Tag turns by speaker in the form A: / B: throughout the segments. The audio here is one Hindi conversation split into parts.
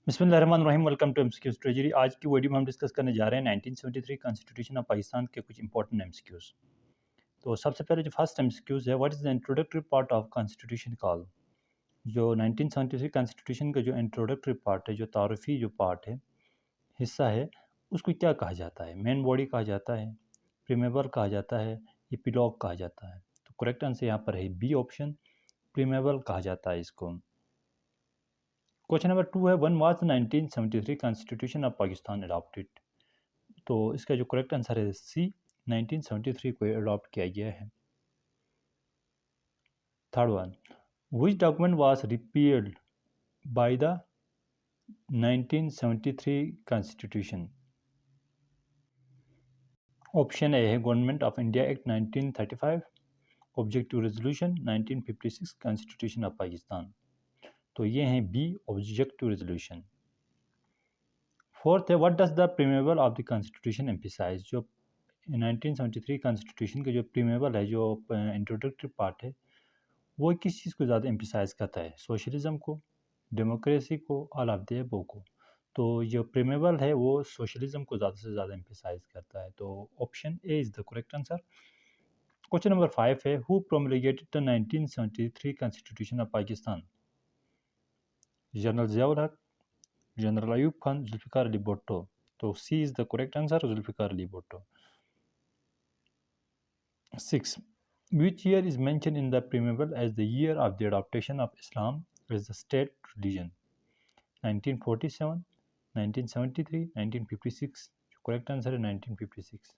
A: बिस्मिल्लाहिर्रहमानिर्रहीम। Welcome to MCQs treasury. आज की वीडियो में हम डिस्कस करने जा रहे हैं 1973 कॉन्स्टिट्यूशन ऑफ पाकिस्तान के कुछ इंपॉर्टेंट एमसीक्यूज। तो सबसे पहले जो फर्स्ट एमसीक्यूज है, what is the introductory part of constitution call. जो 1973 कॉन्स्टिट्यूशन का जो इंट्रोडक्टरी पार्ट है, जो तारुफी जो पार्ट है, हिस्सा है, उसको क्या कहा जाता है? मेन बॉडी कहा जाता है, प्रीमेबल कहा जाता है, एपिलॉग कहा जाता है। तो करेक्ट आंसर यहाँ पर है बी ऑप्शन, प्रीमेबल कहा जाता है इसको। क्वेश्चन नंबर 2 है, one was 1973 constitution of Pakistan adopted. तो इसका जो करेक्ट आंसर है सी, 1973 को अडॉप्ट किया गया है। Third one, which document was repealed by the 1973 constitution. Option A है government of India act 1935, objective resolution 1956, constitution of Pakistan. तो ये हैं बी, ऑब्जेक्टिव रेजोल्यूशन। फोर्थ है, what does the preamble of the constitution emphasise. जो 1973 कॉन्स्टिट्यूशन का जो प्रीमेबल है, जो इंट्रोडक्टरी पार्ट है, वो किस चीज़ को ज़्यादा एम्फसाइज करता है? सोशलिज्म को, डेमोक्रेसी को, ऑल ऑफ द अबव को। तो जो प्रीमेबल है वो सोशलिज्म को ज़्यादा से ज़्यादा एम्फसाइज करता है। तो option A is the correct answer. Question number 5 है, who promulgated the 1973 constitution of Pakistan. General Ziaul Haq, general Ayub Khan, Zulfikar Ali Bhutto. तो C is the correct answer, Zulfikar Ali Bhutto. 6. Which year is mentioned in the preamble as the year of the adoption of Islam as the state religion? 1947, 1973, 1956. Correct answer is 1956.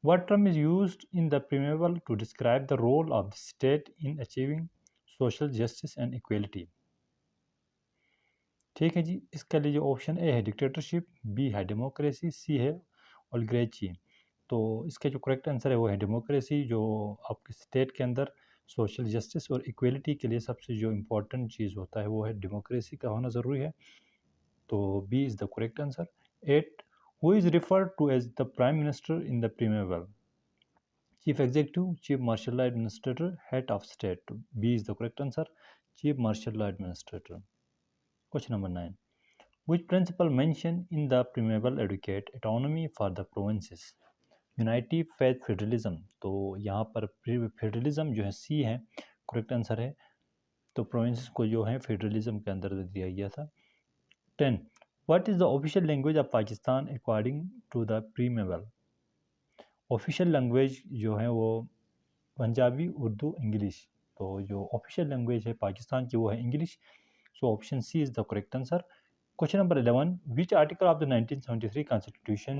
A: What term is used in the preamble to describe the role of the state in achieving social justice and equality? ठीक है जी, इसके लिए जो ऑप्शन ए है डिक्टेटरशिप, बी है डेमोक्रेसी, सी है ओलिगार्ची। तो इसका जो करेक्ट आंसर है वो है डेमोक्रेसी। जो आपके स्टेट के अंदर सोशल जस्टिस और इक्वलिटी के लिए सबसे जो इम्पोर्टेंट चीज़ होता है वो है डेमोक्रेसी का होना ज़रूरी है। तो B is the correct answer. 8. Who is referred to as the prime minister in the preamble. Chief executive, chief martial law administrator, head of state. B is the correct answer, chief martial law administrator. Question number 9, which principle mentioned in the preamble advocate autonomy for the provinces? Unity faith federalism. तो यहाँ पर फेडरलिज्म जो है सी है, करेक्ट आंसर है। तो प्रोविंसेस को जो है फेडरलिज्म के अंदर दिया गया था। 10. What is the official language of Pakistan according to the preamble. Official language जो है वो पंजाबी, उर्दू, इंग्लिश। तो जो ऑफिशियल लैंग्वेज है पाकिस्तान की वो है English. So option C is the correct answer. Question number 11. Which article of the 1973 Constitution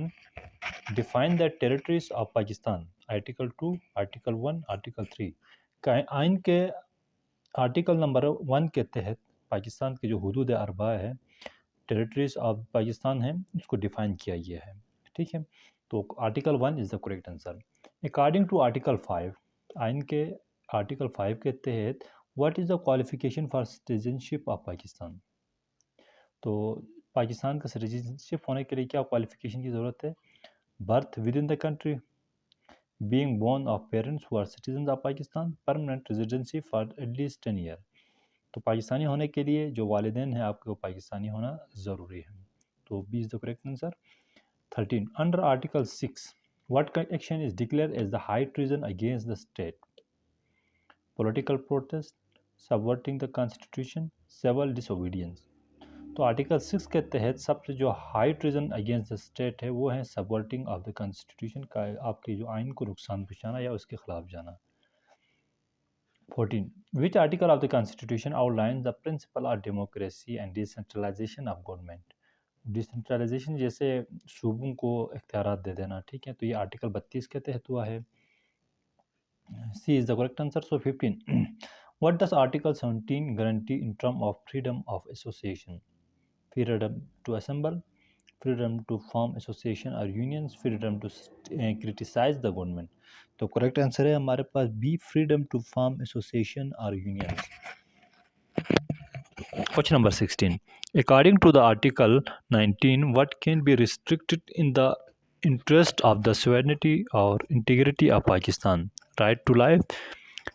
A: define the territories of Pakistan? Article 2, Article 1, Article 3. आइन के आर्टिकल नंबर 1 के तहत पाकिस्तान के जो हुदूद अरबा है, टेरिटरीज ऑफ पाकिस्तान है, उसको डिफाइन किया गया है। ठीक है, तो article 1 is the correct answer. According to article 5, आइन के आर्टिकल 5 के तहत what is the qualification for citizenship of Pakistan. तो पाकिस्तान का सिटीजनशिप होने के लिए क्या क्वालिफिकेशन की ज़रूरत है? Birth with in the country, being born of parents who are citizen of Pakistan, permanent residency for at least 10 year. तो पाकिस्तानी होने के लिए जो वालिदैन हैं आपको पाकिस्तानी होना ज़रूरी है। तो B is the correct answer. 13. Under article 6 what action is declare as the high treason against the state. Political protest, subverting the constitution, civil disobedience. तो आर्टिकल 6 के तहत सबसे जो high treason against the state है वो है सबवर्टिंग ऑफ द कॉन्स्टिट्यूशन का, आपके जो आइन को नुकसान पहुँचाना या उसके खिलाफ जाना। 14. Which article of the constitution outline the principle of democracy and decentralization of government. Decentralization जैसे सूबों को इख्तियारात दे देना, ठीक है, तो ये आर्टिकल 32 के तहत हुआ है। C is the correct answer. So 15. What does article 17 guarantee in term of freedom of association. Freedom to assemble, freedom to form association or unions, freedom to criticize the government। तो करेक्ट आंसर है हमारे पास B, freedom to form association और unions. Question number 16. According to the article 19 what can be restricted in the interest of the sovereignty और integrity of Pakistan. Right to life,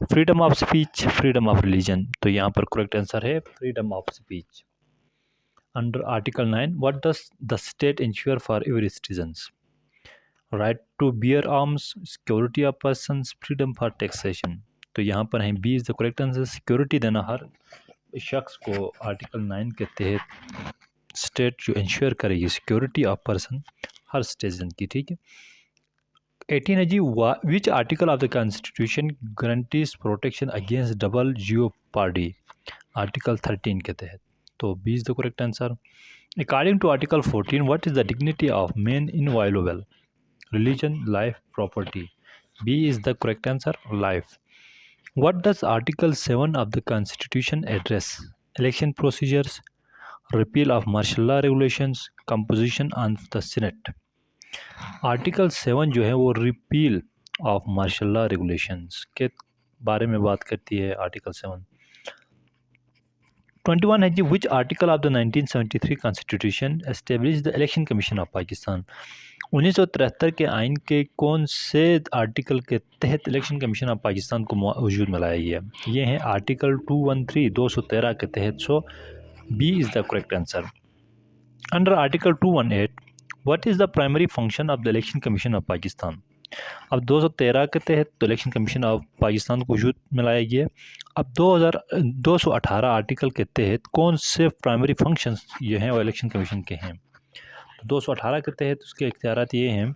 A: freedom of speech, freedom of religion. तो यहाँ पर करेक्ट आंसर है freedom of speech. Under Article 9, what does the state ensure for every citizens? Right to bear arms, security of persons, freedom for taxation. तो यहाँ पर है B is the correct answer, security देना हर शख्स को आर्टिकल 9 के तहत स्टेट जो इंश्योर करेगी सिक्योरिटी ऑफ पर्सन हर सिटीजन की, ठीक है। 18 है जी, which article of the constitution guarantees protection against double jeopardy? Article 13 के तहत, तो B is the correct answer. According to article 14, what is the dignity of man inviolable? Religion, life, property. B is the correct answer, life. What does Article 7 of the Constitution address? Election procedures, repeal of martial law regulations, composition of the Senate. Article 7 जो है वो repeal of martial law regulations के बारे में बात करती है। Article 7 21 है जी, which article of the 1973 Constitution established the Election Commission of Pakistan? 1973 के आइन के कौन से आर्टिकल के तहत इलेक्शन कमीशन ऑफ पाकिस्तान को वजूद में लाया गया? ये हैं आर्टिकल 213 213 के तहत, so B is the correct answer. Under article 218, what is the primary function of the election commission of Pakistan? अब 213 के तहत तो इलेक्शन कमीशन ऑफ पाकिस्तान को वजूद में लाया गया। अब 218 आर्टिकल के तहत कौन से प्राइमरी फंक्शंस ये हैं वो इलेक्शन कमीशन के हैं? 218 के तहत उसके इख्तियारात ये हैं,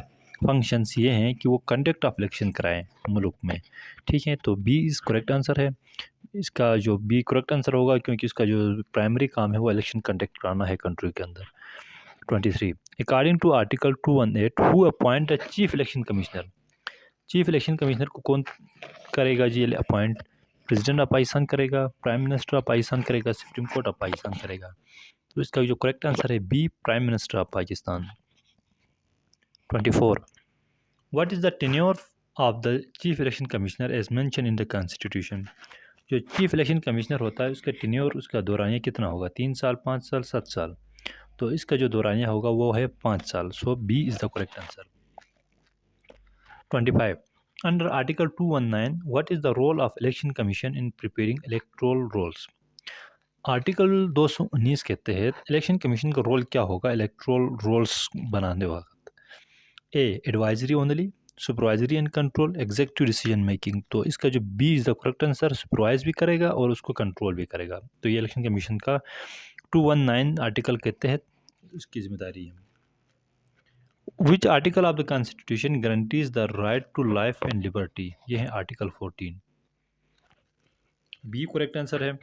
A: फंक्शंस ये हैं कि वो कंडक्ट ऑफ इलेक्शन कराएं मुल्क में, ठीक है। तो बी इज़ करेक्ट आंसर है इसका, जो बी करेक्ट आंसर होगा क्योंकि इसका जो प्राइमरी काम है वो इलेक्शन कंडक्ट कराना है कंट्री के अंदर। 23, according to article 218, who appoint the chief election commissioner? Chief election commissioner को कौन करेगा जी अपॉइंट? प्रेसिडेंट ऑफ पाकिस्तान करेगा, प्राइम मिनिस्टर ऑफ पाकिस्तान करेगा, सुप्रीम कोर्ट ऑफ पाकिस्तान करेगा? तो इसका जो करेक्ट आंसर है B, prime minister of Pakistan. 24, what is the tenure of the chief election commissioner as mention in the constitution? जो चीफ इलेक्शन कमिश्नर होता है उसका टेन्योर, उसका दौरानिया कितना होगा? 3 साल, 5 साल, 7 साल? तो इसका जो दौरानिया होगा वो है 5 साल, so B is the correct answer. 25, under article 219, what is the role of election commission in preparing electoral rolls? Article 219 के तहत इलेक्शन कमीशन का रोल क्या होगा इलेक्टोरल रोल्स बनाने वक्त? A, advisory only, supervisory and control, executive decision making? तो इसका जो B is the correct answer, supervise भी करेगा और उसको कंट्रोल भी करेगा। तो ये इलेक्शन कमीशन का 219 आर्टिकल के तहत उसकी जिम्मेदारी है। Which article of the constitution guarantees the right to life and liberty? ये है आर्टिकल 14, बी करेक्ट आंसर है।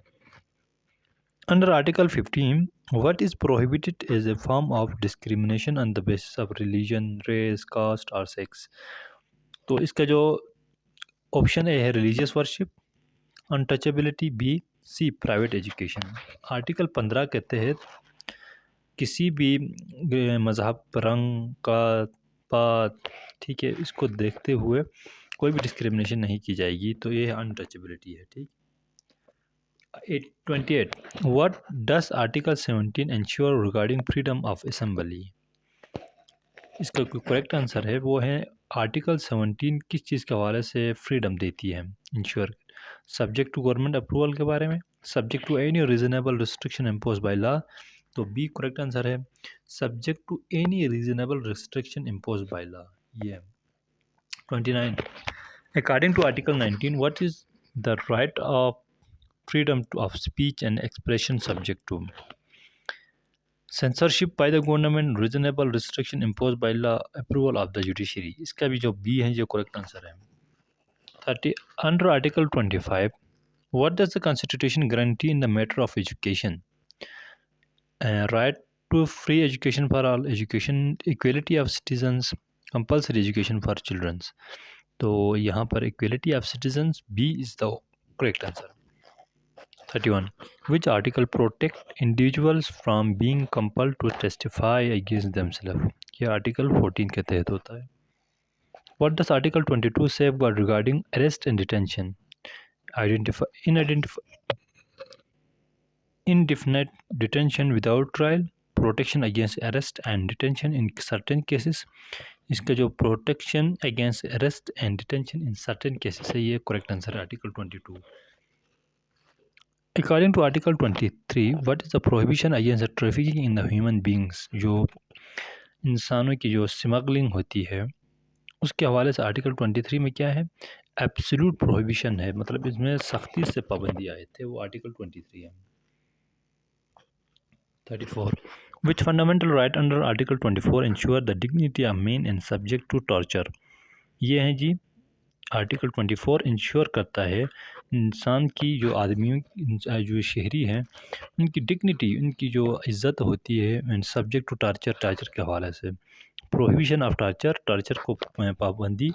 A: Under article 15, what is prohibited as a form of discrimination on the basis of religion, race, caste or sex? तो इसका जो ऑप्शन ए है रिलीजियस वर्शिप, अनटचेबिलिटी, बी, सी प्राइवेट एजुकेशन। आर्टिकल 15 के तहत किसी भी मज़हब, रंग का पात, ठीक है, इसको देखते हुए कोई भी डिस्क्रिमिनेशन नहीं की जाएगी, तो ये अनटचेबिलिटी है, ठीक। 28, what does article 17 ensure regarding freedom of assembly? इसका करेक्ट आंसर है वो है आर्टिकल 17 किस चीज़ के हवाले से फ्रीडम देती है ensure? Subject to government approval के बारे में, subject to any reasonable restriction impose by law? तो बी करेक्ट आंसर है, subject to any reasonable restriction impose by law, ये। 29, according to article 19, what is the right of freedom of speech and expression subject to censorship by the government, reasonable restriction imposed by law, approval of the judiciary? इसका भी जो बी है जो करेक्ट आंसर है। 30, under article 25, what does the constitution guarantee in the matter of education? Right to free education for all, education, equality of citizens, compulsory education for children? तो यहाँ पर equality of citizens, B is the correct answer। 31, which article protect individuals from being compelled to testify against themselves? ये आर्टिकल 14 के तहत होता है। What does article 22 safeguard regarding arrest and detention? Indefinite detention without trial, protection against arrest and detention in certain cases? इसका जो protection against arrest and detention in certain cases है, ये correct answer है article 22। According to article 23 what is the prohibition against trafficking in the human beings, जो इंसानों की जो स्मगलिंग होती है उसके हवाले से आर्टिकल 23 में क्या है, एब्सोल्यूट प्रोहिबिशन है, मतलब इसमें सख्ती से पाबंदी आए थे, वो आर्टिकल 23 है। 34 which fundamental right under article 24 ensure the dignity of man and subject to torture. ये है जी आर्टिकल 24 इंश्योर करता है इंसान की, जो आदमियों जो शहरी हैं उनकी डिग्निटी, उनकी जो इज़्ज़त होती है, and subject to torture, torture के हवाले से प्रोहिबिशन ऑफ टार्चर, टार्चर को पाबंदी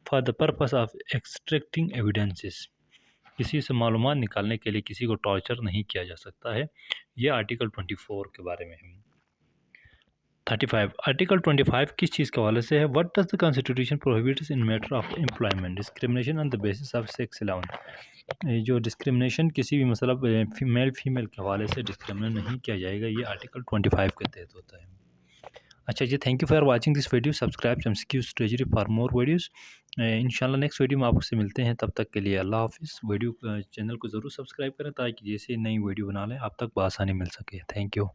A: for the purpose of extracting evidences, किसी से मालूमात निकालने के लिए किसी को टॉर्चर नहीं किया जा सकता है। ये आर्टिकल 24 के बारे में है। 35 आर्टिकल 25 किस चीज़ के हवाले से है, what does the constitution prohibits in matter of employment discrimination on the basis of sex allowance, जो डिस्क्रिमिनेशन किसी भी मतलब मेल फीमेल के हवाले से डिस्क्रिमिनेट नहीं किया जाएगा, ये आर्टिकल 25 के तहत होता है। अच्छा जी, thank you for watching this video, subscribe McQs treasury for more videos. इंशाल्लाह नेक्स्ट वीडियो में आपसे मिलते हैं, तब तक के लिए अल्लाह हाफिज़। वीडियो चैनल को ज़रूर सब्सक्राइब करें ताकि जैसे नई वीडियो बना लें आप तक बआसानी मिल सके। Thank you.